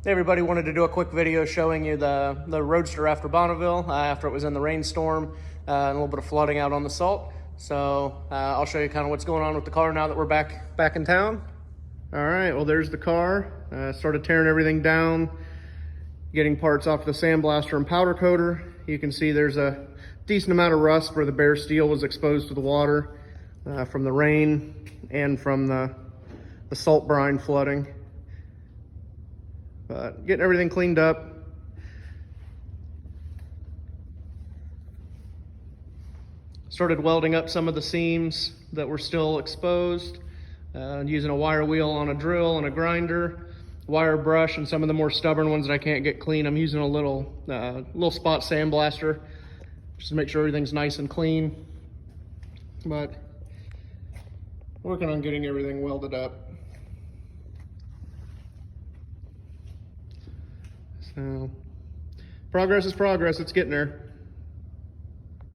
Hey everybody, wanted to do a quick video showing you the Roadster after Bonneville, after it was in the rainstorm and a little bit of flooding out on the salt. So I'll show you kind of what's going on with the car now that we're back in town. All right, well there's the car. Started tearing everything down, getting parts off the sandblaster and powder coater. You can see there's a decent amount of rust where the bare steel was exposed to the water from the rain and from the salt brine flooding. But getting everything cleaned up. Started welding up some of the seams that were still exposed, using a wire wheel on a drill and a grinder, wire brush, and some of the more stubborn ones that I can't get clean, I'm using a little spot sandblaster just to make sure everything's nice and clean. But working on getting everything welded up. So, progress is progress, it's getting there.